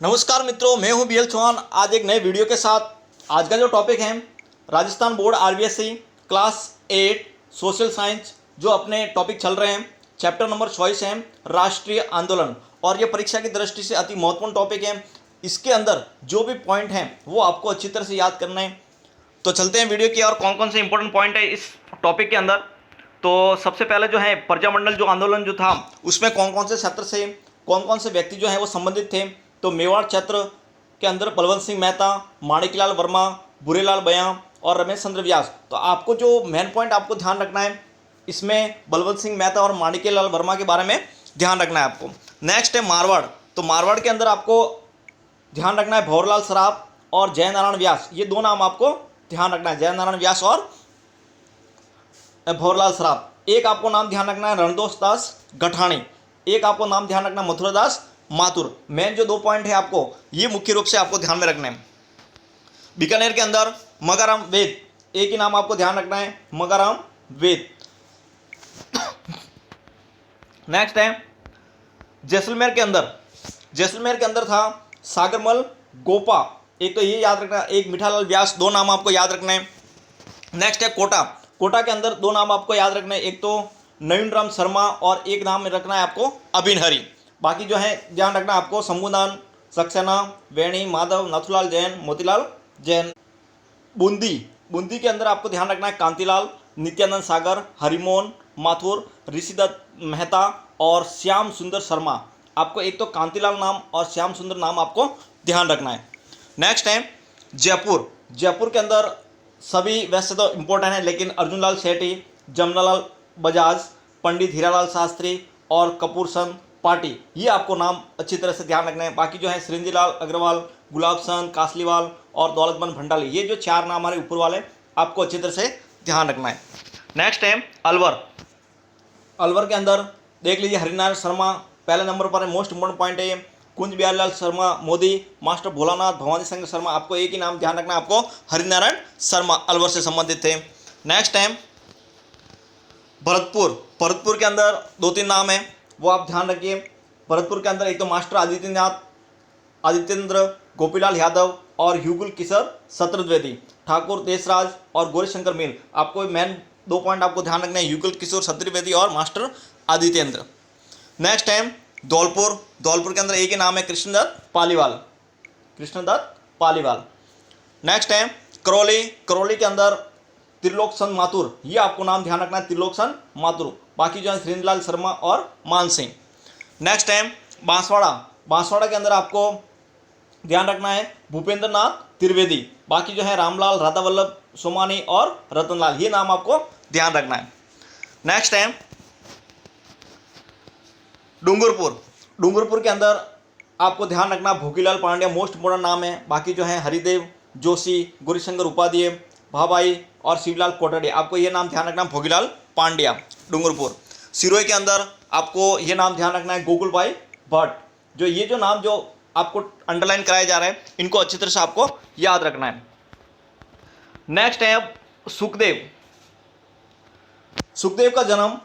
नमस्कार मित्रों, मैं हूं बीएल चौहान। आज एक नए वीडियो के साथ। आज का जो टॉपिक है, Rajasthan board RBSE class 8 social science जो अपने टॉपिक चल रहे हैं, चैप्टर नंबर 24 है राष्ट्रीय आंदोलन। और ये परीक्षा की दृष्टि से अति महत्वपूर्ण टॉपिक है। इसके अंदर जो भी पॉइंट हैं वो आपको अच्छी तरह से याद करना है। तो चलते हैं वीडियो की। और कौन कौन से इंपॉर्टेंट पॉइंट है इस टॉपिक के अंदर। तो सबसे पहले जो है प्रजामंडल जो आंदोलन जो था, उसमें कौन कौन से क्षेत्र से कौन कौन से व्यक्ति जो है वो संबंधित थे। तो मेवाड़ क्षेत्र के अंदर बलवंत सिंह मेहता, माणिकलाल वर्मा, बुरेलाल बयां और रमेश चंद्र व्यास। तो आपको जो मेन पॉइंट आपको ध्यान रखना है, इसमें बलवंत सिंह मेहता और माणिकलाल वर्मा के बारे में ध्यान रखना है आपको। नेक्स्ट है मारवाड़। तो मारवाड़ के अंदर आपको ध्यान रखना है भंवरलाल सराफ और जय नारायण व्यास। ये दो नाम आपको ध्यान रखना है, जय नारायण व्यास और भंवरलाल सराफ। एक आपको नाम ध्यान रखना है रणदोष दास गठाणी। एक आपको नाम ध्यान रखना है मथुरादास माथुर। मेन जो दो पॉइंट है आपको, ये मुख्य रूप से आपको ध्यान में रखने हैं। बीकानेर के अंदर मगाराम वेद, एक ही नाम आपको ध्यान रखना है मगाराम वेद। नेक्स्ट है जैसलमेर के अंदर था सागरमल गोपा। एक तो ये याद रखना, एक मिठालाल व्यास, दो नाम आपको याद रखना है। नेक्स्ट है कोटा के अंदर दो नाम आपको याद रखना है, एक तो नवीन राम शर्मा और एक नाम रखना है आपको अबिन हरी। बाकी जो है ध्यान रखना आपको शंभुदान सक्सेना, वेणी माधव, नाथुलाल जैन, मोतीलाल जैन। बूंदी के अंदर आपको ध्यान रखना है कांतिलाल, नित्यानंद सागर, हरिमोहन माथुर, ऋषिदत्त मेहता और श्याम सुंदर शर्मा। आपको एक तो कांतिलाल नाम और श्याम सुंदर नाम आपको ध्यान रखना है। नेक्स्ट है जयपुर के अंदर सभी वैसे तो इम्पोर्टेंट है, लेकिन अर्जुनलाल सेठी, जमनालाल बजाज, पंडित हीरालाल शास्त्री और कपूर चंद पार्टी, ये आपको नाम अच्छी तरह से ध्यान रखना है। बाकी जो है श्रींजीलाल अग्रवाल, गुलाब चंद कासलीवाल और दौलतमंद भंडाली, ये जो चार नाम हमारे ऊपर वाले आपको अच्छी तरह से ध्यान रखना है। नेक्स्ट है अलवर के अंदर देख लीजिए हरिनारायण शर्मा पहले नंबर पर है, मोस्ट इंपोर्टेंट पॉइंट है ये। कुंज बिहारीलाल शर्मा मोदी, मास्टर भोलानाथ, भवानी शंकर शर्मा। आपको एक ही नाम ध्यान रखना है, आपको हरिनारायण शर्मा अलवर से संबंधित थे। नेक्स्ट है भरतपुर के अंदर दो तीन नाम है, वो आप ध्यान रखिए। भरतपुर के अंदर एक तो मास्टर आदित्येंद्र, गोपीलाल यादव और युगल किशोर शत्रद्वेदी, ठाकुर देशराज और गौरीशंकर मील। आपको मेन दो पॉइंट आपको ध्यान रखना है, युगल किशोर शत्रद्वेदी और मास्टर आदित्येंद्र। नेक्स्ट है धौलपुर के अंदर एक ही नाम है कृष्णदत्त पालीवाल। नेक्स्ट है करौली के अंदर त्रिलोकचंद माथुर, ये आपको नाम ध्यान रखना है त्रिलोकचंद माथुर। बाकी जो है श्रींदलाल शर्मा और मान सिंह। नेक्स्ट है बांसवाड़ा के अंदर आपको ध्यान रखना है भूपेंद्र नाथ त्रिवेदी। बाकी जो है रामलाल, राधा वल्लभ सोमानी और रतनलाल, ये नाम आपको ध्यान रखना है। नेक्स्ट है डूंगरपुर के अंदर आपको ध्यान रखना भोगीलाल पांड्या, मोस्ट इंपोर्टेंट नाम है। बाकी जो है हरिदेव जोशी, गौरीशंकर उपाध्याय, भाभाई और शिवलाल कोटड़े, आपको ये नाम ध्यान रखना भोगीलाल पांड्या डूंगरपुर। सिरोही के अंदर आपको ये नाम ध्यान रखना है गोकुल भाई भट्ट। जो ये जो नाम जो आपको अंडरलाइन कराए जा रहे हैं, इनको अच्छी तरह से आपको याद रखना है। नेक्स्ट है अब सुखदेव का जन्म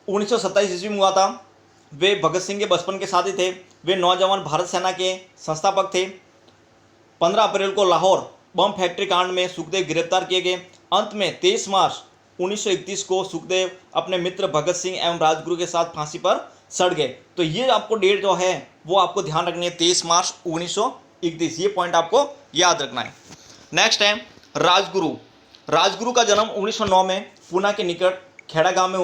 1927 ईस्वी में हुआ था। वे भगत सिंह के बचपन के साथी थे। वे नौजवान भारत सेना के संस्थापक थे। 15 अप्रैल को लाहौर बम फैक्ट्री कांड में सुखदेव गिरफ्तार किए गए। अंत में 23 मार्च 1931 को सुखदेव अपने मित्र भगत सिंह एवं राजगुरु के साथ फांसी पर सड़ गए। तो ये आपको डेट जो है वो आपको ध्यान रखनी है 23 मार्च 1931, ये पॉइंट आपको याद रखना है। नेक्स्ट है राजगुरु का जन्म 1909 में पूना के निकट खेड़ा गांव में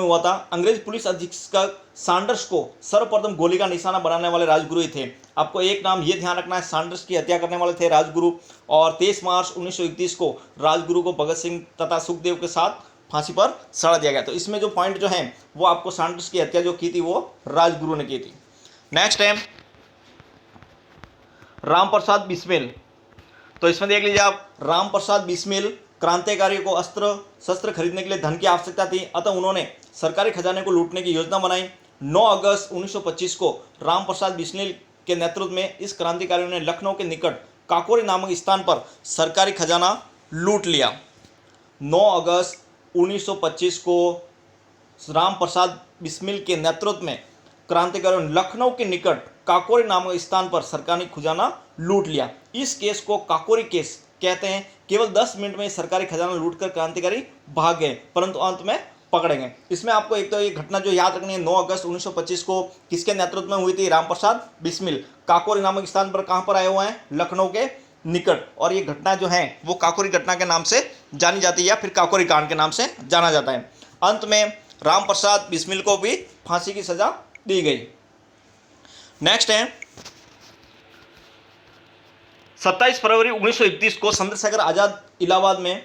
हुआ था। अंग्रेज पुलिस अधीक्षक सैंडर्स को सर्वप्रथम गोली का निशाना बनाने वाले राजगुरु ही थे। आपको एक नाम ये ध्यान रखना है, सैंडर्स की हत्या करने वाले थे राजगुरु। और 23 मार्च 1931 को राजगुरु को भगत सिंह तथा सुखदेव के साथ फांसी पर सड़ा दिया गया। तो इसमें जो पॉइंट जो है वो आपको सैंडर्स की हत्या जो की थी वो राजगुरु ने की थी। नेक्स्ट है राम प्रसाद बिस्मिल। तो इसमें देख लीजिए आप, राम प्रसाद बिस्मिल क्रांतिकारियों को अस्त्र शस्त्र खरीदने के लिए धन की आवश्यकता थी, अतः उन्होंने सरकारी खजाने को लूटने की योजना बनाई। 9 अगस्त 1925 को राम प्रसाद बिस्मिल के नेतृत्व में इस क्रांतिकारियों ने लखनऊ के निकट काकोरी नामक स्थान पर सरकारी खजाना लूट लिया। 9 अगस्त 1925 को राम प्रसाद बिस्मिल के नेतृत्व में क्रांतिकारियों ने लखनऊ के निकट काकोरी नामक स्थान पर सरकारी खजाना लूट लिया। इस केस को काकोरी केस कहते हैं। केवल 10 मिनट में सरकारी खजाना लूटकर क्रांतिकारी भाग गए, परंतु अंत में पकड़े गए। इसमें आपको एक तो ये घटना जो याद रखनी है, 9 अगस्त 1925 को किसके नेतृत्व में हुई थी? रामप्रसाद बिस्मिल। काकोरी नामक स्थान पर कहां पर आए हुए हैं? लखनऊ के निकट। और ये घटना जो है वो काकोरी घटना के नाम से जानी जाती है या फिर काकोरी कांड के नाम से जाना जाता है। अंत में रामप्रसाद बिस्मिल को भी फांसी की सजा दी गई। नेक्स्ट है 27 फरवरी 1931 को चंद्रशेखर आजाद इलाहाबाद में,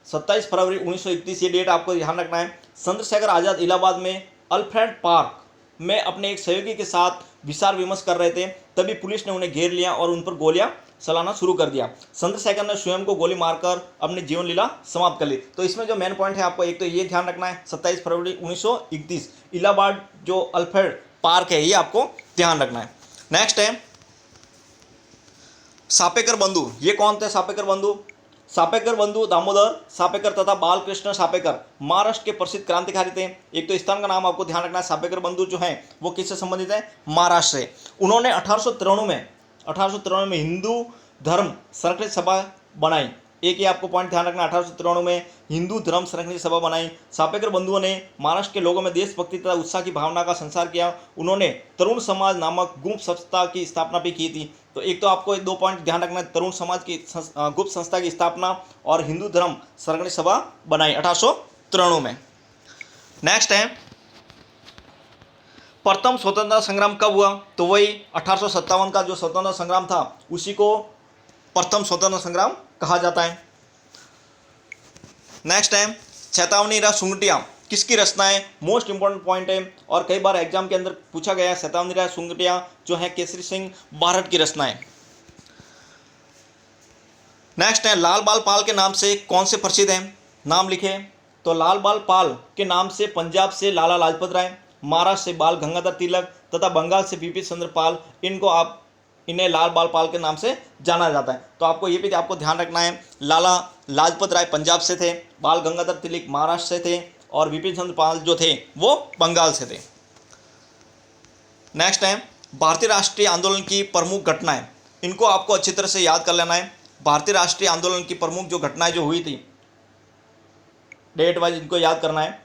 27 फरवरी 1931 ये डेट आपको ध्यान रखना है। चंद्रशेखर आजाद इलाहाबाद में अल्फ्रेड पार्क में अपने एक सहयोगी के साथ विचार विमर्श कर रहे थे, तभी पुलिस ने उन्हें घेर लिया और उन पर गोलियां चलाना शुरू कर दिया। चंद्रशेखर ने स्वयं को गोली मारकर अपनी जीवन लीला समाप्त कर ली। तो इसमें जो मेन पॉइंट है आपको एक तो ये ध्यान रखना है, 27 फरवरी 1931 इलाहाबाद जो अल्फ्रेड पार्क है ये आपको ध्यान रखना है। नेक्स्ट है सापेकर बंधु। ये कौन थे सापेकर बंधु? सापेकर बंधु दामोदर सापेकर तथा बालकृष्ण सापेकर महाराष्ट्र के प्रसिद्ध क्रांतिकारी थे। एक तो स्थान का नाम आपको ध्यान रखना है। सापेकर बंधु जो है वो किससे संबंधित है? महाराष्ट्र से। उन्होंने 1893 में हिंदू धर्म संरक्षण सभा बनाई। एक ही आपको पॉइंट ध्यान रखना, 1893 में हिंदू धर्म संरक्षण सभा बनाई। सापेकर बंधुओं ने महाराष्ट्र के लोगों में देशभक्ति तथा उत्साह की भावना का संचार किया। उन्होंने तरुण समाज नामक गुप्त संस्था की स्थापना भी की थी। तो एक तो आपको 2 पॉइंट ध्यान रखना है, तरुण समाज की गुप्त संस्था की स्थापना और हिंदू धर्म संरक्षण सभा बनाई 1893 में। नेक्स्ट है प्रथम स्वतंत्रता संग्राम कब हुआ? तो वही 1857 का जो स्वतंत्रता संग्राम था उसी को प्रथम स्वतंत्रता संग्राम कहा जाता है। नेक्स्ट है चेतावनी रा सुंगटिया किसकी रचना है? मोस्ट इंपॉर्टेंट पॉइंट है और कई बार एग्जाम के अंदर पूछा गया है। चेतावनी रा सुंगटिया जो है केसरी सिंह बारहट की रचना है। नेक्स्ट है लाल बाल पाल के नाम से कौन से प्रसिद्ध हैं? नाम लिखे। तो लाल बाल पाल के नाम से पंजाब से लाला लाजपत राय, महाराष्ट्र से बाल गंगाधर तिलक तथा बंगाल से बिपिन चंद्र पाल, इन्हें लाल बाल पाल के नाम से जाना जाता है। तो आपको ये भी आपको ध्यान रखना है, लाला लाजपत राय पंजाब से थे, बाल गंगाधर तिलक महाराष्ट्र से थे और बिपिन चंद्र पाल जो थे वो बंगाल से थे। नेक्स्ट है भारतीय राष्ट्रीय आंदोलन की प्रमुख घटनाएं। इनको आपको अच्छी तरह से याद कर लेना है। भारतीय राष्ट्रीय आंदोलन की प्रमुख जो घटनाएं जो हुई थी डेट वाइज इनको याद करना है,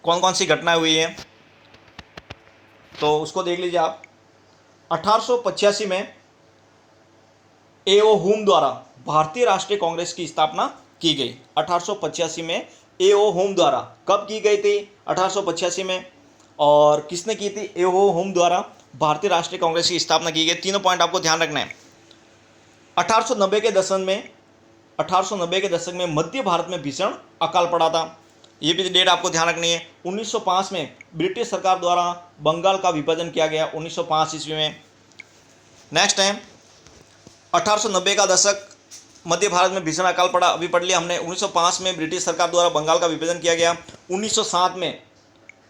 कौन कौन सी घटनाएं हुई हैं तो उसको देख लीजिए आप। 1885 में एओ हुम द्वारा भारतीय राष्ट्रीय कांग्रेस की स्थापना की गई। 1885 में एओ हुम द्वारा कब की गई थी? 1885 में। और किसने की थी? एओ हुम द्वारा भारतीय राष्ट्रीय कांग्रेस की स्थापना की गई। तीनों पॉइंट आपको ध्यान रखना है। 1890 के दशक में मध्य भारत में भीषण अकाल पड़ा था। ये भी डेट आपको ध्यान रखनी है। 1905 में ब्रिटिश सरकार द्वारा बंगाल का विभाजन किया गया 1905 ईस्वी में। नेक्स्ट है 1890 का दशक मध्य भारत में भीषण अकाल पड़ा, अभी पढ़ लिया हमने। 1905 में ब्रिटिश सरकार द्वारा बंगाल का विभाजन किया गया। 1907 में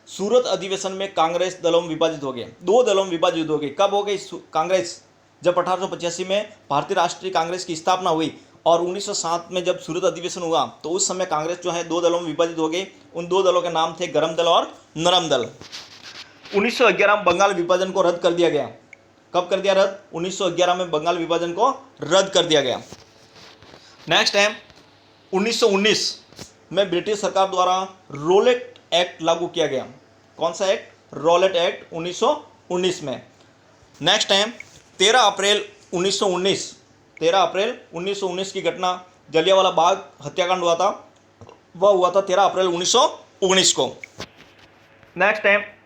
सूरत अधिवेशन में कांग्रेस दलों में विभाजित हो गए, 2 दलों में विभाजित हो गई। कब हो गई कांग्रेस? जब 1885 में भारतीय राष्ट्रीय कांग्रेस की स्थापना हुई और 1907 में जब सूरत अधिवेशन हुआ तो उस समय कांग्रेस जो है 2 दलों में विभाजित हो गई। उन 2 दलों के नाम थे गरम दल और नरम दल। 1911 में बंगाल विभाजन को रद्द कर दिया गया। कब कर दिया रद्द? 1911 में बंगाल विभाजन को रद्द कर दिया गया। नेक्स्ट है 1919 में ब्रिटिश सरकार द्वारा रोलेट एक्ट लागू किया गया। कौन सा एक्ट? रोलेट एक्ट 1919 में। नेक्स्ट है 13 अप्रैल 1919 की घटना जलियांवाला बाग हत्याकांड हुआ था, वह हुआ था 13 अप्रैल 1919 को। नेक्स्ट है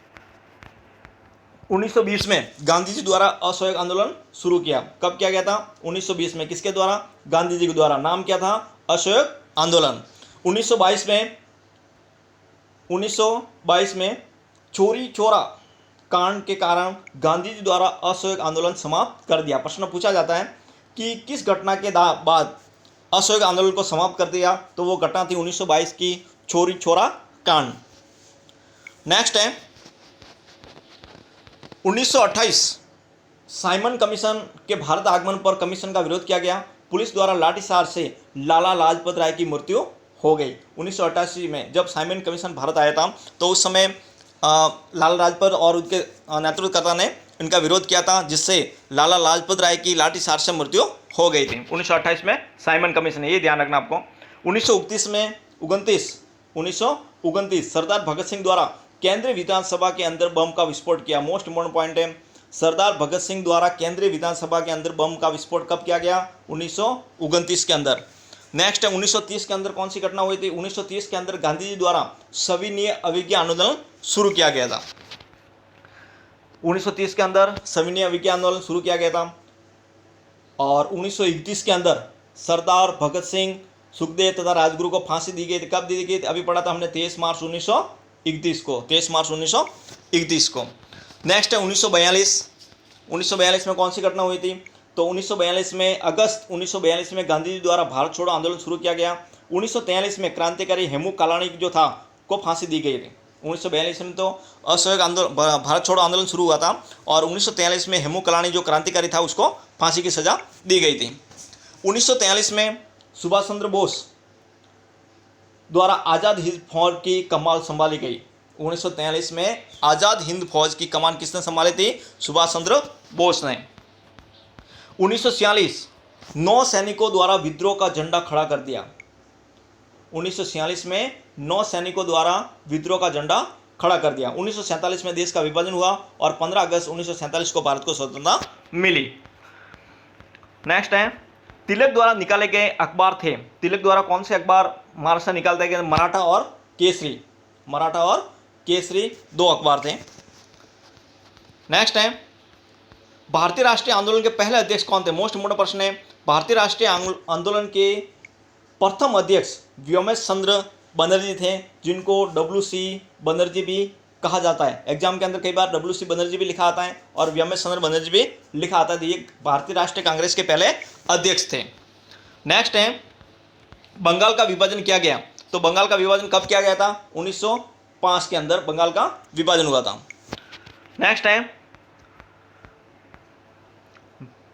1920 में गांधी जी द्वारा असहयोग आंदोलन शुरू किया। कब किया गया था? 1920 में। किसके द्वारा? गांधी जी के द्वारा। नाम क्या था? असहयोग आंदोलन। 1922 में चोरी चोरा कांड के कारण गांधी जी द्वारा असहयोग आंदोलन समाप्त कर दिया। प्रश्न पूछा जाता है कि किस घटना के बाद असहयोग आंदोलन को समाप्त कर दिया? तो वो घटना थी 1922 की चोरी चोरा कांड। नेक्स्ट है 1928 साइमन कमीशन के भारत आगमन पर कमीशन का विरोध किया गया। पुलिस द्वारा लाठीचार्ज से लाला लाजपत राय की मृत्यु हो गई। 1988 में जब साइमन कमीशन भारत आया था तो उस समय लाला लाजपत और उनके नेतृत्वकर्ता ने इनका विरोध किया था, जिससे लाला लाजपत राय की लाठीचार्ज से मृत्यु हो गई थी 1928 में। साइमन कमीशन, ये ध्यान रखना आपको। 1929 सरदार भगत सिंह द्वारा केंद्रीय विधानसभा के अंदर बम का विस्फोट किया। मोस्ट इंपोर्टेंट पॉइंट है, सरदार भगत सिंह द्वारा केंद्रीय विधानसभा के अंदर बम का विस्फोट कब किया गया? 1929 के अंदर। नेक्स्ट है 1930 के अंदर कौन सी घटना हुई थी? 1930 के अंदर गांधी जी द्वारा सविनय अवज्ञा आंदोलन शुरू किया गया था। 1930 के अंदर सविनय अवज्ञा आंदोलन शुरू किया गया था। और 1931 के अंदर सरदार भगत सिंह, सुखदेव तथा राजगुरु को फांसी दी गई थी। कब दी गई थी? अभी पढ़ा था हमने 23 मार्च 1931 को, 23 मार्च 1931 को। नेक्स्ट है 1942 में कौन सी घटना हुई थी? तो 1942 में अगस्त 1942 में गांधी जी द्वारा भारत छोड़ो आंदोलन शुरू किया गया। 1943 में क्रांतिकारी हेमू कालाणी जो था को फांसी दी गई थी। 1942 में तो असहयोग आंदोलन, भारत छोड़ो आंदोलन शुरू हुआ था, और 1943 में हेमू कालाणी जो क्रांतिकारी था उसको फांसी की सजा दी गई थी। 1943 में सुभाष चंद्र बोस द्वारा आज़ाद हिंद फौज की कमान संभाली गई। 1943 में आज़ाद हिंद फौज की कमान किसने संभाली थी? सुभाष चंद्र बोस ने। 1946 9 सैनिकों द्वारा विद्रोह का झंडा खड़ा कर दिया। 1946 में 9 सैनिकों द्वारा विद्रोह का झंडा खड़ा कर दिया। 1947 में देश का विभाजन हुआ और 15 अगस्त 1947 को भारत को स्वतंत्रता मिली। नेक्स्ट है तिलक द्वारा निकाले गए अखबार थे। तिलक द्वारा कौन से अखबार महाराष्ट्र से निकालते गए? मराठा और केसरी। मराठा और केसरी 2 अखबार थे। नेक्स्ट है भारतीय राष्ट्रीय आंदोलन के पहले अध्यक्ष कौन थे? मोस्ट इंपोर्टेंट प्रश्न है। भारतीय राष्ट्रीय आंदोलन के प्रथम अध्यक्ष व्योमेश चंद्र बनर्जी थे, जिनको WC बनर्जी भी कहा जाता है। एग्जाम के अंदर कई बार WC बनर्जी भी लिखा आता है और व्योमेश चंद्र बनर्जी भी लिखा आता है। ये भारतीय राष्ट्रीय कांग्रेस के पहले अध्यक्ष थे। नेक्स्ट है बंगाल का विभाजन किया गया। तो बंगाल का विभाजन कब किया गया था? 1905 के अंदर बंगाल का विभाजन हुआ था। नेक्स्ट है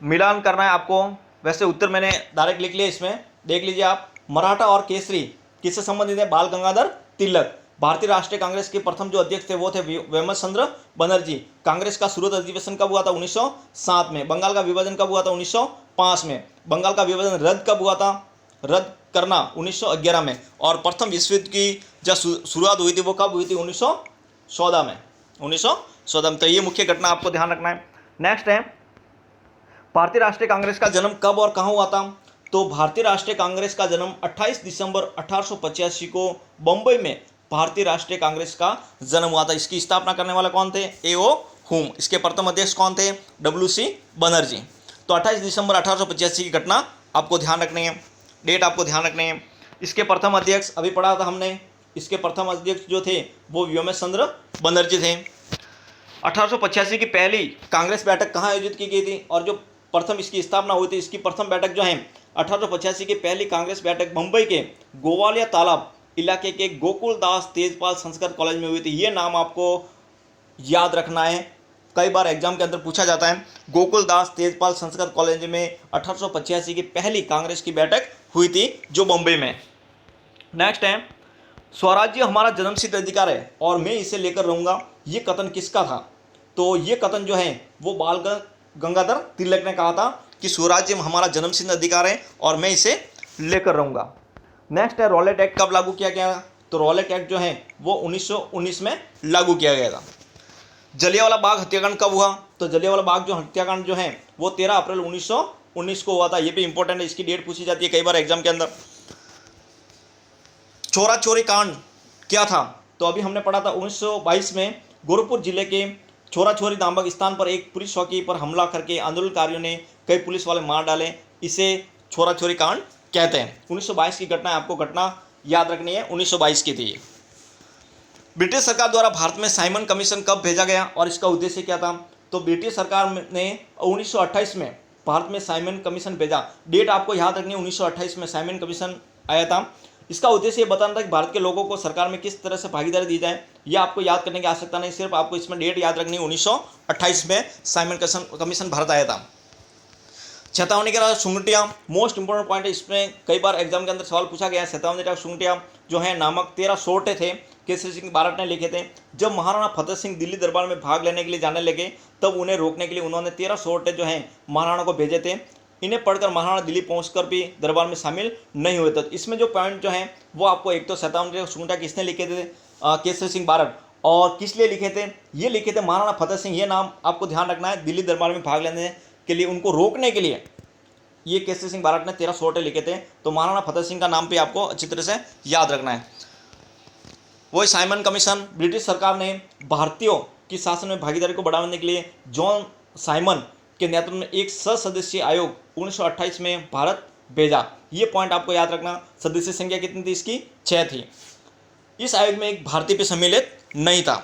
मिलान करना है आपको, वैसे उत्तर मैंने डायरेक्ट लिख लिया, इसमें देख लीजिए आप। मराठा और केसरी किससे संबंधित है? बाल गंगाधर तिलक। भारतीय राष्ट्रीय कांग्रेस के प्रथम जो अध्यक्ष थे वो थे व्योमेश चंद्र बनर्जी। कांग्रेस का शुरुआत अधिवेशन कब हुआ था? 1907 में। बंगाल का विभाजन कब हुआ था? 1905 में। बंगाल का विभाजन रद्द कब हुआ था? रद्द करना 1911 में। और प्रथम विश्व युद्ध की जब शुरुआत हुई थी वो कब हुई थी? 1914 में। 1914 में। तो ये मुख्य घटना आपको ध्यान रखना है। नेक्स्ट है भारतीय राष्ट्रीय कांग्रेस का जन्म कब और कहाँ हुआ था? तो भारतीय राष्ट्रीय कांग्रेस का जन्म 28 दिसंबर 1885 को बंबई में भारतीय राष्ट्रीय कांग्रेस का जन्म हुआ था। इसकी स्थापना करने वाले कौन थे? A.O. हुम। इसके प्रथम अध्यक्ष कौन थे? WC बनर्जी। तो 28 दिसंबर 1885 की घटना आपको ध्यान रखनी है, डेट आपको ध्यान रखनी है। इसके प्रथम अध्यक्ष अभी पढ़ा था हमने, इसके प्रथम अध्यक्ष जो थे वो व्योमेश चंद्र बनर्जी थे। 1885 की पहली कांग्रेस बैठक कहाँ आयोजित की गई थी? और जो प्रथम इसकी स्थापना हुई थी, इसकी प्रथम बैठक जो है 1885 की पहली कांग्रेस बैठक मुंबई के गोवालिया तालाब इलाके के गोकुल दास तेजपाल संस्कृत कॉलेज में हुई थी। ये नाम आपको याद रखना है, कई बार एग्जाम के अंदर पूछा जाता है। गोकुल दास तेजपाल संस्कृत कॉलेज में 1885 की पहली कांग्रेस की बैठक हुई थी जो मुंबई में। नेक्स्ट है स्वराज्य हमारा जन्मसिद्ध अधिकार है और मैं इसे लेकर रहूँगा, ये कथन किसका था? तो ये कथन जो है वो बाल गंगाधर तिलक ने कहा था कि स्वराज्य हमारा जन्मसिद्ध अधिकार है और मैं इसे लेकर रहूँगा। नेक्स्ट है रॉलेट एक्ट कब लागू किया गया? तो रॉलेट एक्ट जो है वो 1919 में लागू किया गया था। जलियांवाला बाग हत्याकांड कब हुआ? तो जलियांवाला बाग जो हत्याकांड जो है वो 13 अप्रैल 1919 को हुआ था। ये भी इंपॉर्टेंट है, इसकी डेट पूछी जाती है कई बार एग्जाम के अंदर। चोरा चोरी कांड क्या था? तो अभी हमने पढ़ा था 1922 में गोरखपुर जिले के चोरा चोरी नामक स्थान पर एक पुलिस चौकी पर हमला करके आंदोलनकारियों ने कई पुलिस वाले मार डाले। इसे चोरा चोरी कांड कहते हैं। 1922 की घटना है, आपको घटना याद रखनी है, 1922 की थी। ब्रिटिश सरकार द्वारा भारत में साइमन कमीशन कब भेजा गया और इसका उद्देश्य क्या था? तो ब्रिटिश सरकार ने 1928 में भारत में साइमन कमीशन भेजा। डेट आपको याद रखनी है, 1928 में साइमन कमीशन आया था। इसका उद्देश्य ये बताना था कि भारत के लोगों को सरकार में किस तरह से भागीदारी दी जाए। यह आपको याद करने की आवश्यकता नहीं, सिर्फ आपको इसमें डेट याद रखनी है, 1928 में साइमन कमीशन भारत आया था। चेतावनी के बाद सुंगटिया मोस्ट इंपोर्टेंट पॉइंट है, इसमें कई बार एग्जाम के अंदर सवाल पूछा गया है। चेतावनी के सुंगटिया जो है नामक 13 सोर्टे थे, केसरी सिंह बारट ने लिखे थे। जब महाराणा फतेह सिंह दिल्ली दरबार में भाग लेने के लिए जाने लगे तब उन्हें रोकने के लिए उन्होंने 13 सोरठे जो हैं महाराणा को भेजे थे। इन्हें पढ़कर महाराणा दिल्ली पहुंचकर भी दरबार में शामिल नहीं हुए थे। इसमें जो पॉइंट जो हैं वो आपको एक तो 57 सूंटा किसने लिखे थे, केसरी सिंह बारट, और किस लिए लिखे थे, ये लिखे थे महाराणा फतेह सिंह। ये नाम आपको ध्यान रखना है, दिल्ली दरबार में भाग लेने के लिए उनको रोकने के लिए ये केसरी सिंह बारट ने 13 सोरठे लिखे थे। तो महाराणा फतेह सिंह का नाम भी आपको अच्छी तरह से याद रखना है। वही साइमन कमीशन, ब्रिटिश सरकार ने भारतीयों की शासन में भागीदारी को बढ़ावा देने के लिए जॉन साइमन के नेतृत्व में एक सदस्यीय आयोग 1928 में भारत भेजा। ये पॉइंट आपको याद रखना। सदस्य संख्या कितनी थी इसकी? 6 थी। इस आयोग में एक भारतीय भी सम्मिलित नहीं था।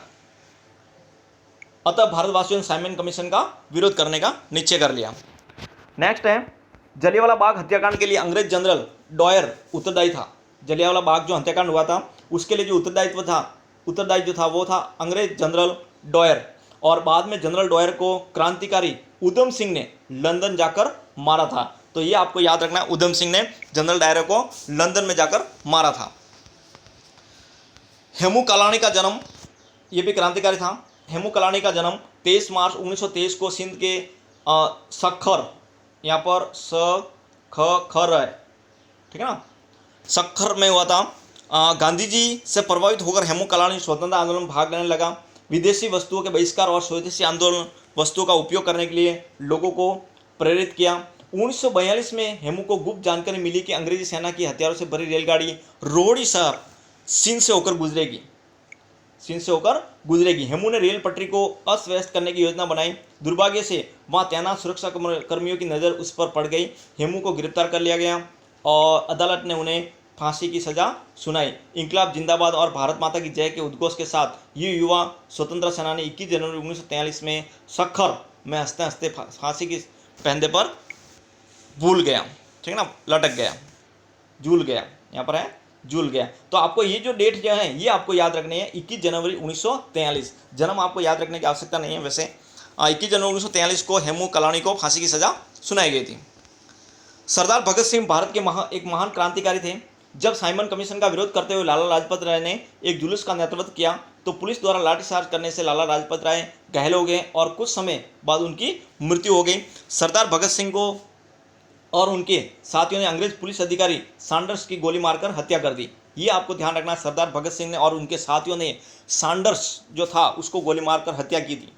अतः भारतवासियों ने साइमन कमीशन का विरोध करने का निश्चय कर लिया। नेक्स्ट है जलियांवाला बाग हत्याकांड के लिए अंग्रेज जनरल डॉयर उत्तरदायी था। जलियांवाला बाग जो हत्याकांड हुआ था उसके लिए जो उत्तरदायी जो था वो था अंग्रेज जनरल डॉयर, और बाद में जनरल डॉयर को क्रांतिकारी उधम सिंह ने लंदन जाकर मारा था। तो ये आपको याद रखना है, उधम सिंह ने जनरल डॉयर को लंदन में जाकर मारा था। हेमू कालानी का जन्म, ये भी क्रांतिकारी था। हेमू कालानी का जन्म 23 मार्च 1923 को सिंध के सखर, यहाँ पर खर है, ठीक है ना, सखर में हुआ था। गांधी जी से प्रभावित होकर हेमू कालानी स्वतंत्रता आंदोलन में भाग लेने लगा। विदेशी वस्तुओं के बहिष्कार और स्वदेशी आंदोलन वस्तुओं का उपयोग करने के लिए लोगों को प्रेरित किया। 1942 में हेमू को गुप्त जानकारी मिली कि अंग्रेजी सेना की हथियारों से भरी रेलगाड़ी रोहड़ी शहर सिंध से होकर गुजरेगी। हेमू ने रेल पटरी को अस्त व्यस्त करने की योजना बनाई। दुर्भाग्य से वहां तैनात सुरक्षा कर्मियों की नज़र उस पर पड़ गई। हेमू को गिरफ्तार कर लिया गया और अदालत ने उन्हें फांसी की सजा सुनाई। इंकलाब जिंदाबाद और भारत माता की जय के उद्घोष के साथ ये युवा स्वतंत्रता सेनानी 21 जनवरी 1943 में सखर में हंसते हंसते फांसी की फंदे पर भूल गया, ठीक है ना, लटक गया, झूल गया, यहाँ पर है झूल गया। तो आपको ये जो डेट जो है ये आपको याद रखनी है, 21 जनवरी 1943। जन्म आपको याद रखने की आवश्यकता नहीं है वैसे। 21 जनवरी 1943 को हेमू कालानी को फांसी की सजा सुनाई गई थी। सरदार भगत सिंह भारत के एक महान क्रांतिकारी थे। जब साइमन कमीशन का विरोध करते हुए लाला लाजपत राय ने एक जुलूस का नेतृत्व किया तो पुलिस द्वारा लाठीचार्ज करने से लाला लाजपत राय घायल हो गए और कुछ समय बाद उनकी मृत्यु हो गई। सरदार भगत सिंह को और उनके साथियों ने अंग्रेज पुलिस अधिकारी सैंडर्स की गोली मारकर हत्या कर दी। ये आपको ध्यान रखना, सरदार भगत सिंह ने और उनके साथियों ने सैंडर्स जो था उसको गोली मारकर हत्या की थी।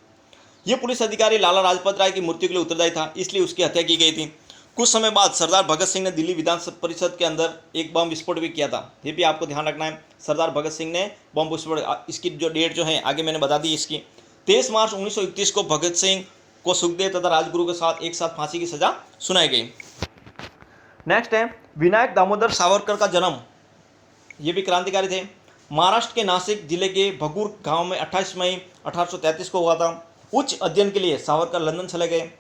ये पुलिस अधिकारी लाला लाजपत राय की मृत्यु के लिए उत्तरदायी था, इसलिए उसकी हत्या की गई थी। कुछ समय बाद सरदार भगत सिंह ने दिल्ली विधान परिषद के अंदर एक बम विस्फोट भी किया था। ये भी आपको ध्यान रखना है, सरदार भगत सिंह ने बम विस्फोट, इसकी जो डेट जो है आगे मैंने बता दी इसकी। 23 मार्च 1931 को भगत सिंह को सुखदेव तथा राजगुरु के साथ एक साथ फांसी की सजा सुनाई गई। नेक्स्ट है विनायक दामोदर सावरकर का जन्म, ये भी क्रांतिकारी थे। महाराष्ट्र के नासिक जिले के भगूर गांव में 28 मई 1833 को हुआ था। उच्च अध्ययन के लिए सावरकर लंदन चले गए।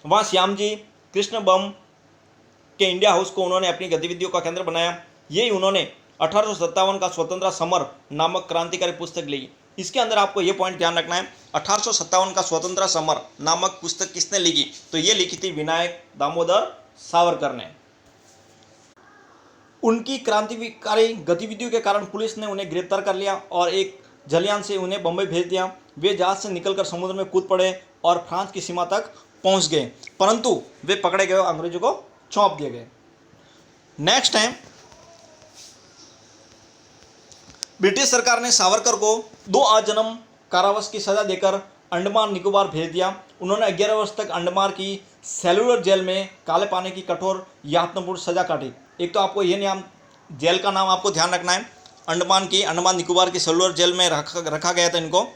वहाँ श्यामजी कृष्ण बम के इंडिया हाउस को उन्होंने अपनी गतिविधियों का केंद्र बनाया। यही उन्होंने 1857 का स्वतंत्रता समर नामक क्रांतिकारी पुस्तक ली। इसके अंदर आपको ये पॉइंट ध्यान रखना है, 1857 का स्वतंत्रता समर नामक पुस्तक किसने लिखी? तो ये लिखी थी विनायक दामोदर सावरकर ने। उनकी क्रांतिकारी गतिविधियों के कारण पुलिस ने उन्हें गिरफ्तार कर लिया और एक जलियान से उन्हें बम्बई भेज दिया। वे जहाज से निकलकर समुद्र में कूद पड़े और फ्रांस की सीमा तक पहुंच गए, परंतु वे पकड़े गए और अंग्रेजों को सौंप दिए गए। नेक्स्ट है ब्रिटिश सरकार ने सावरकर को 2 आजीवन कारावास की सजा देकर अंडमान निकोबार भेज दिया। उन्होंने 11 वर्ष तक अंडमान की सेलुलर जेल में काले पानी की कठोर यातनापूर्ण सजा काटी। एक तो आपको ये नाम जेल का नाम आपको ध्यान रखना है, अंडमान निकोबार की सेलुलर जेल में रखा गया था इनको,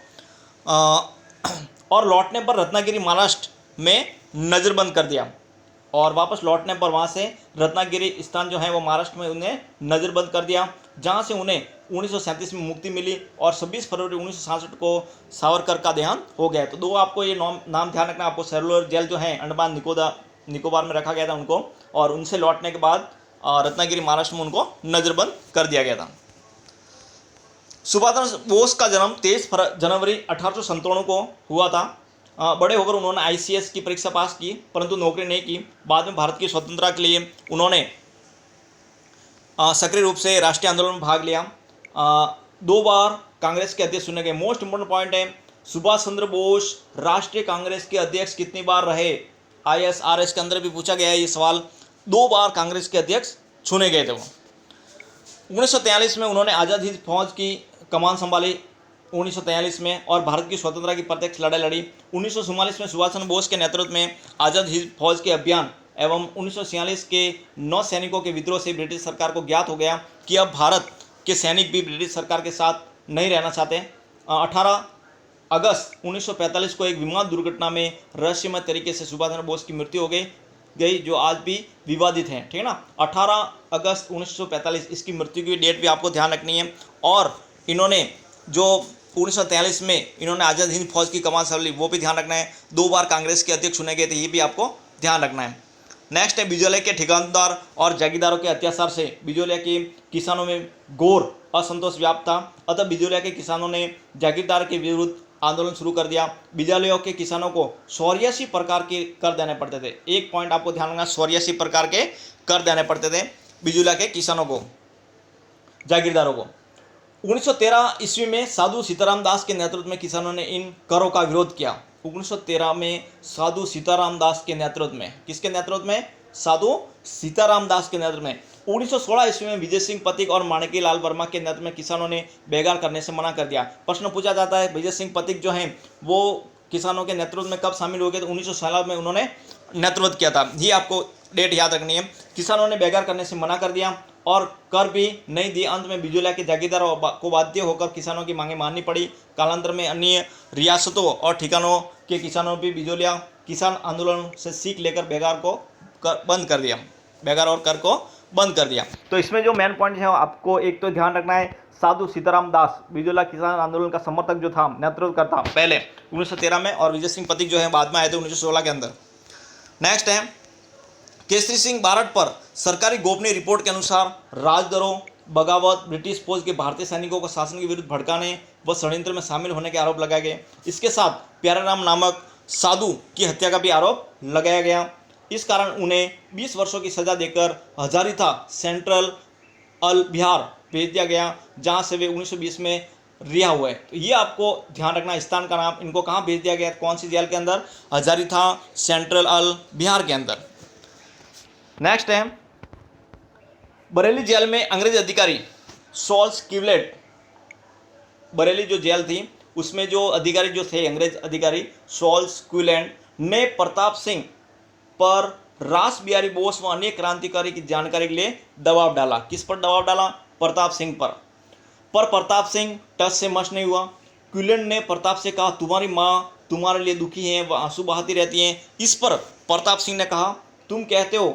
और लौटने पर रत्नागिरी महाराष्ट्र में नज़रबंद कर दिया और वापस लौटने पर वहाँ से रत्नागिरी स्थान जो है वो महाराष्ट्र में उन्हें नज़रबंद कर दिया, जहाँ से उन्हें 1937 में मुक्ति मिली और 26 फरवरी 1966 को सावरकर का देहांत हो गया। तो 2 आपको ये नाम ध्यान रखना, आपको सेलुलर जेल जो है अंडमान निकोबार में रखा गया था उनको, और उनसे लौटने के बाद रत्नागिरी महाराष्ट्र में उनको नज़रबंद कर दिया गया था। सुभाष चंद्र बोस का जन्म 23 जनवरी 1857 को हुआ था। बड़े होकर उन्होंने ICS की परीक्षा पास की परंतु नौकरी नहीं की। बाद में भारत की स्वतंत्रता के लिए उन्होंने सक्रिय रूप से राष्ट्रीय आंदोलन में भाग लिया। 2 बार कांग्रेस के अध्यक्ष चुने गए। मोस्ट इंपोर्टेंट पॉइंट है, सुभाष चंद्र बोस राष्ट्रीय कांग्रेस के अध्यक्ष कितनी बार रहे? ISRS के अंदर भी पूछा गया है ये सवाल। 2 बार कांग्रेस के अध्यक्ष चुने गए थे वो। 1943 में उन्होंने आज़ाद हिंद फौज की कमान संभाली 1943 में, और भारत की स्वतंत्रता की प्रत्यक्ष लड़ाई लड़ी। 1944 में सुभाष चंद्र बोस के नेतृत्व में आज़ाद हिंद फौज के अभियान एवं 1946 के 9 सैनिकों के विद्रोह से ब्रिटिश सरकार को ज्ञात हो गया कि अब भारत के सैनिक भी ब्रिटिश सरकार के साथ नहीं रहना चाहते। 18 अगस्त 1945 को एक विमान दुर्घटना में रहस्यमय तरीके से सुभाष चंद्र बोस की मृत्यु हो गई, जो आज भी विवादित है, ठीक है ना। 18 अगस्त 1945 इसकी मृत्यु की डेट भी आपको ध्यान रखनी है। और इन्होंने जो 1943 में इन्होंने आज़ाद हिंद फौज की कमान संभाली वो भी ध्यान रखना है। 2 बार कांग्रेस के अध्यक्ष चुने गए थे, ये भी आपको ध्यान रखना है। नेक्स्ट है, बिजोलिया के ठेकेदार और जागीरदारों के अत्याचार से बिजोलिया के किसानों में घोर असंतोष व्याप्त था। अतः बिजोलिया के किसानों ने जागीरदार के विरुद्ध आंदोलन शुरू कर दिया। बिजोलिया के किसानों को 84 प्रकार के कर देने पड़ते थे। एक पॉइंट आपको ध्यान रखना, 84 प्रकार के कर देने पड़ते थे बिजोलिया के किसानों को, जागीरदारों को। 1913 ईस्वी में साधु सीताराम दास के नेतृत्व में किसानों ने इन करों का विरोध किया। 1913 में साधु सीताराम दास के नेतृत्व में, किसके नेतृत्व में? साधु सीताराम दास के नेतृत्व में। 1916 ईस्वी में विजय सिंह पथिक और माणिकी लाल वर्मा के नेतृत्व में किसानों ने बेगार करने से मना कर दिया। प्रश्न पूछा जाता है, विजय सिंह पथिक जो हैं वो किसानों के नेतृत्व में कब शामिल हो गए? तो 1916 में उन्होंने नेतृत्व किया था। ये आपको डेट याद रखनी है। किसानों ने बेगार करने से मना कर दिया और कर भी नहीं दी। अंत में बिजोलिया के जागीरदारों को बाध्य होकर किसानों की मांगें माननी पड़ी। कालांतर में अन्य रियासतों और ठिकानों के किसानों भी बिजोलिया किसान आंदोलन से सीख लेकर बेगार को बंद कर दिया, बेगार और कर को बंद कर दिया। तो इसमें जो मेन पॉइंट है आपको एक तो ध्यान रखना है, साधु सीताराम दास बिजोलिया किसान आंदोलन का समर्थक जो था, नेतृत्व करता पहले 1913 में, और विजय सिंह पथिक जो है बाद में आए थे 1916 के अंदर। नेक्स्ट है, केसरी सिंह बारट पर सरकारी गोपनीय रिपोर्ट के अनुसार राजद्रोह, बगावत, ब्रिटिश फौज के भारतीय सैनिकों को शासन के विरुद्ध भड़काने व षड्यंत्र में शामिल होने के आरोप लगाए गए। इसके साथ प्यारेराम नामक साधु की हत्या का भी आरोप लगाया गया। इस कारण उन्हें 20 वर्षों की सजा देकर हजारीथा सेंट्रल अल बिहार भेज दिया गया, जहां से वे 1920 में रिहा हुए। तो ये आपको ध्यान रखना, स्थान का नाम, इनको कहाँ भेज दिया गया, कौन सी जेल के अंदर? हजारीथा सेंट्रल अल बिहार के अंदर। नेक्स्ट है, बरेली जेल में अंग्रेज अधिकारी सॉल्स क्यूलेट, बरेली जो जेल थी उसमें जो अधिकारी जो थे अंग्रेज अधिकारी सॉल्स क्यूलेट ने प्रताप सिंह पर रास बिहारी बोस व अन्य क्रांतिकारी की जानकारी के लिए दबाव डाला। किस पर दबाव डाला? प्रताप सिंह पर प्रताप सिंह टच से मस नहीं हुआ। क्यूलेट ने प्रताप से कहा, तुम्हारी माँ तुम्हारे लिए दुखी है, वह आंसू बहाती रहती हैं। इस पर प्रताप सिंह ने कहा, तुम कहते हो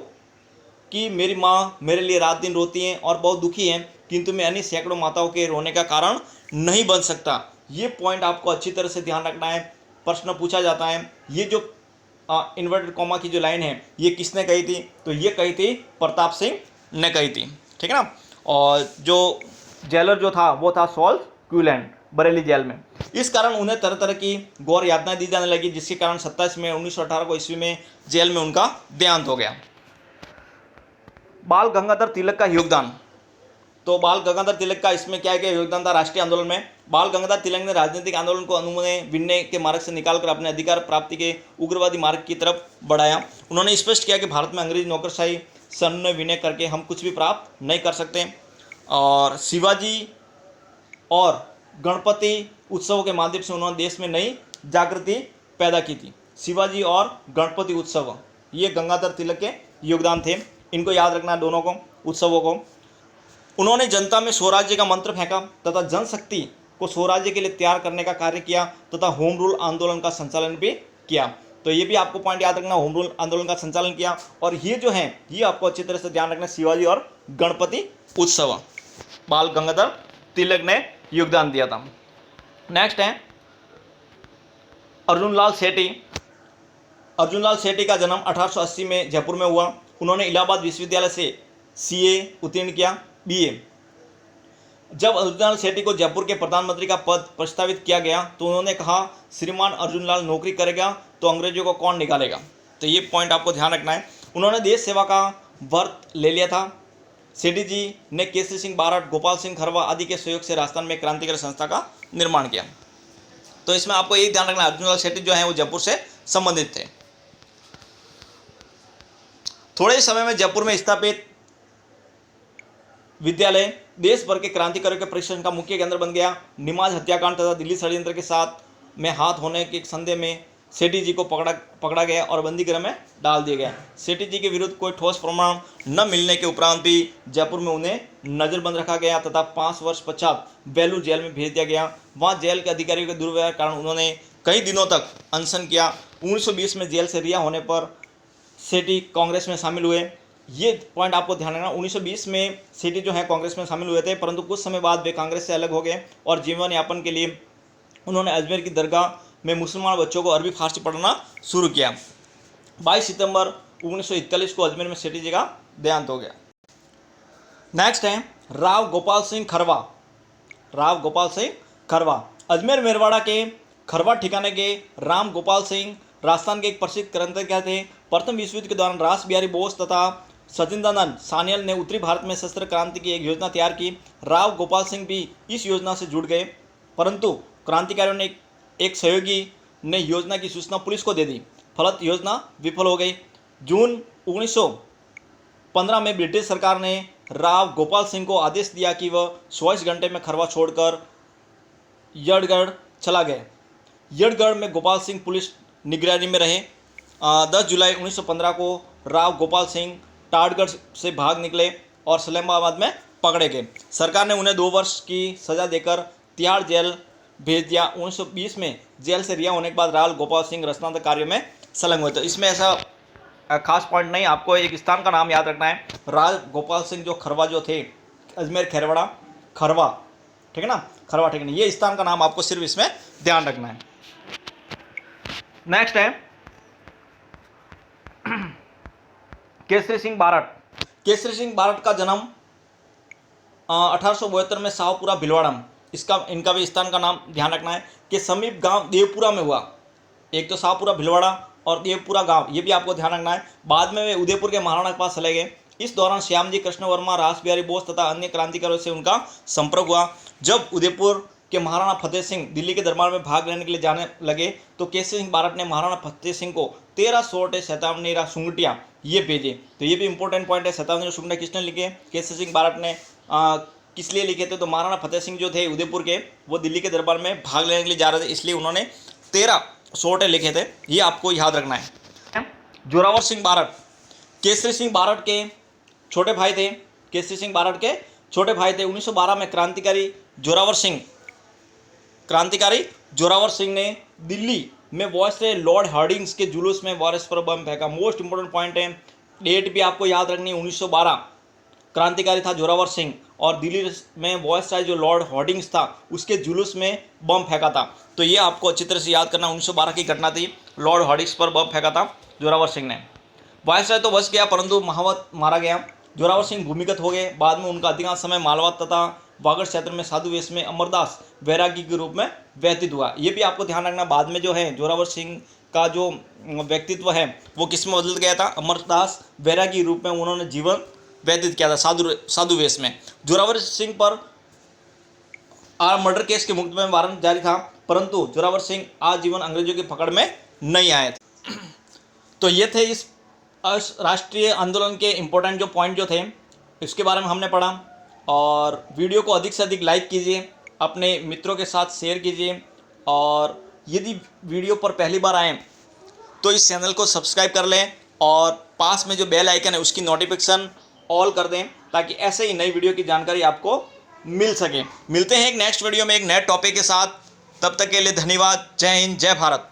कि मेरी माँ मेरे लिए रात दिन रोती हैं और बहुत दुखी हैं, किंतु मैं अन्य सैकड़ों माताओं के रोने का कारण नहीं बन सकता। ये पॉइंट आपको अच्छी तरह से ध्यान रखना है, प्रश्न पूछा जाता है। ये जो इन्वर्टेड कॉमा की जो लाइन है ये किसने कही थी? तो ये कही थी प्रताप सिंह ने कही थी, ठीक है ना। और जो जेलर जो था वो था सॉल्स क्यूलेट बरेली जेल में। इस कारण उन्हें तरह तरह की गौर यातनाएं दी जाने लगी, जिसके कारण 27 मई 1918 को ईस्वी में जेल में उनका देहांत हो गया। बाल गंगाधर तिलक का योगदान, तो बाल गंगाधर तिलक का इसमें क्या योगदान था राष्ट्रीय आंदोलन में? बाल गंगाधर तिलक ने राजनीतिक आंदोलन को अनुमति विनय के मार्ग से निकालकर अपने अधिकार प्राप्ति के उग्रवादी मार्ग की तरफ बढ़ाया। उन्होंने स्पष्ट किया कि भारत में अंग्रेज नौकरशाही सन्य विनय करके हम कुछ भी प्राप्त नहीं कर सकते, और शिवाजी और गणपति उत्सवों के माध्यम से उन्होंने देश में नई जागृति पैदा की थी। शिवाजी और गणपति उत्सव ये गंगाधर तिलक के योगदान थे, इनको याद रखना दोनों को, उत्सवों को। उन्होंने जनता में स्वराज्य का मंत्र फेंका तथा जनशक्ति को स्वराज्य के लिए तैयार करने का कार्य किया तथा होम रूल आंदोलन का संचालन भी किया। तो ये भी आपको पॉइंट याद रखना, होम रूल आंदोलन का संचालन किया। और ये जो है ये आपको अच्छी तरह से ध्यान रखना, शिवाजी और गणपति उत्सव बाल गंगाधर तिलक ने योगदान दिया था। नेक्स्ट है अर्जुनलाल सेठी। अर्जुनलाल सेठी का जन्म 1880 में जयपुर में हुआ। उन्होंने इलाहाबाद विश्वविद्यालय से CA उत्तीर्ण किया, BA। जब अर्जुनलाल सेठी को जयपुर के प्रधानमंत्री का पद प्रस्तावित किया गया तो उन्होंने कहा, श्रीमान अर्जुनलाल नौकरी करेगा तो अंग्रेजों को कौन निकालेगा। तो ये पॉइंट आपको ध्यान रखना है। उन्होंने देश सेवा का व्रत ले लिया था सेठी जी ने केसरी सिंह बारट, गोपाल सिंह खरवा आदि के सहयोग से राजस्थान में क्रांतिकारी संस्था का निर्माण किया। तो इसमें आपको ये ध्यान रखना, अर्जुन लाल सेठी जो है वो जयपुर से संबंधित थे। थोड़े ही समय में जयपुर में स्थापित विद्यालय देश भर के क्रांतिकारियों के प्रशिक्षण का मुख्य केंद्र बन गया। निमाज हत्याकांड तथा दिल्ली षड्यंत्र के साथ में हाथ होने के संदेह में सेठी जी को पकड़ा गया और बंदी गृह में डाल दिया गया। सेठी जी के विरुद्ध कोई ठोस प्रमाण न मिलने के उपरांत भी जयपुर में उन्हें नजरबंद रखा गया तथा 5 वर्ष पश्चात बेलूर जेल में भेज दिया गया। वहां जेल के अधिकारियों के दुर्व्यवहार के कारण उन्होंने कई दिनों तक अनशन किया। 1920 में जेल से रिहा होने पर सेठी कांग्रेस में शामिल हुए। ये पॉइंट आपको ध्यान रखना, 1920 में सेठी जो है कांग्रेस में शामिल हुए थे, परंतु कुछ समय बाद वे कांग्रेस से अलग हो गए और जीवन यापन के लिए उन्होंने अजमेर की दरगाह में मुसलमान बच्चों को अरबी फारसी पढ़ाना शुरू किया। 22 सितंबर 1941 को अजमेर में सेठी जी का देहांत हो गया। नेक्स्ट है राव गोपाल सिंह खरवा। राव गोपाल सिंह खरवा अजमेर मेरवाड़ा के खरवा ठिकाने के राम गोपाल सिंह राजस्थान के एक प्रसिद्ध क्रांतिकारी थे। प्रथम विश्व युद्ध के दौरान रास बिहारी बोस तथा सचिदानंद सान्याल ने उत्तरी भारत में शस्त्र क्रांति की एक योजना तैयार की। राव गोपाल सिंह भी इस योजना से जुड़ गए, परंतु क्रांतिकारियों ने एक सहयोगी ने योजना की सूचना पुलिस को दे दी। फलत योजना विफल हो गई। जून 1915 में ब्रिटिश सरकार ने राव गोपाल सिंह को आदेश दिया कि वह 24 घंटे में खरवा छोड़कर यड़गढ़ चला गया। यड़गढ़ में गोपाल सिंह पुलिस निगरानी में रहे। 10 जुलाई 1915 को राव गोपाल सिंह टाटगढ़ से भाग निकले और सलेमाबाद में पकड़े गए। सरकार ने उन्हें 2 वर्ष की सजा देकर तिहाड़ जेल भेज दिया। 1920 में जेल से रिहा होने के बाद राव गोपाल सिंह रचनात्मक कार्यों में संलग्न हुए। तो इसमें ऐसा खास पॉइंट नहीं, आपको एक स्थान का नाम याद रखना है। राव गोपाल सिंह जो खरवा जो थे, अजमेर खेरवाड़ा खरवा, ठीक है ना, खरवा, ठीक है ना, ये स्थान का नाम आपको सिर्फ इसमें ध्यान रखना है। नेक्स्ट है केसरी सिंह बारट। केसरी सिंह बारट का जन्म 1872 में शाहपुरा भिलवाड़ा, इनका भी स्थान का नाम ध्यान रखना है, कि समीप गांव देवपुरा में हुआ। एक तो शाहपुरा भिलवाड़ा और देवपुरा गांव, ये भी आपको ध्यान रखना है। बाद में वे उदयपुर के महाराणा के पास चले गए। इस दौरान श्यामजी कृष्ण वर्मा, रास बिहारी बोस तथा अन्य क्रांतिकारियों से उनका संपर्क हुआ। जब उदयपुर के महाराणा फतेह सिंह दिल्ली के दरबार में भाग लेने के लिए जाने लगे तो केसरी सिंह बारट ने महाराणा फतेह सिंह को 13 सोटे शैतावनी सुंगटियाँ ये भेजे। तो ये भी इंपॉर्टेंट पॉइंट है। शैतावनी सुंगटियाँ किसने लिखे? केसरी सिंह बारट ने। किस लिए लिखे थे? तो महाराणा फतेह सिंह जो थे उदयपुर के, वो दिल्ली के दरबार में भाग लेने के लिए जा रहे थे, इसलिए उन्होंने 13 सोटे लिखे थे। ये आपको याद रखना है। जोरावर सिंह बारट केसरी सिंह बारट के छोटे भाई थे। केसरी सिंह बारट के छोटे भाई थे। 1912 में क्रांतिकारी जोरावर सिंह ने दिल्ली में वॉयसरॉय लॉर्ड हार्डिंग्स के जुलूस में वॉरिस पर बम फेंका। मोस्ट इंपोर्टेंट पॉइंट है, डेट भी आपको याद रखनी है। 1912 क्रांतिकारी था जोरावर सिंह और दिल्ली में वॉयसरॉय जो लॉर्ड हार्डिंग्स था उसके जुलूस में बम फेंका था। तो ये आपको अच्छी तरह से याद करना। 1912 की घटना थी, लॉर्ड हार्डिंग्स पर बम फेंका था जोरावर सिंह ने। वॉयसरॉय तो बच गया परंतु महावत मारा गया। जोरावर सिंह भूमिगत हो गए। बाद में उनका अधिकांश समय मालवा तथा वागड़ क्षेत्र में साधु वेश में अमरदास वैरागी के रूप में व्यतीत हुआ। ये भी आपको ध्यान रखना। बाद में जो है जोरावर सिंह का जो व्यक्तित्व है वो किस में बदल गया था? अमरदास वैरागी रूप में उन्होंने जीवन व्यतीत किया था साधु वेश में। जोरावर सिंह पर मर्डर केस के मुकदमे में वारंट जारी था, परंतु जोरावर सिंह आजीवन अंग्रेजों की पकड़ में नहीं आए थे। तो ये थे इस राष्ट्रीय आंदोलन के इम्पोर्टेंट जो पॉइंट जो थे, इसके बारे में हमने पढ़ा। और वीडियो को अधिक से अधिक लाइक कीजिए, अपने मित्रों के साथ शेयर कीजिए, और यदि वीडियो पर पहली बार आएँ तो इस चैनल को सब्सक्राइब कर लें और पास में जो बेल आइकन है उसकी नोटिफिकेशन ऑल कर दें ताकि ऐसे ही नई वीडियो की जानकारी आपको मिल सके। मिलते हैं एक नेक्स्ट वीडियो में एक नए टॉपिक के साथ। तब तक के लिए धन्यवाद। जय हिंद, जय भारत।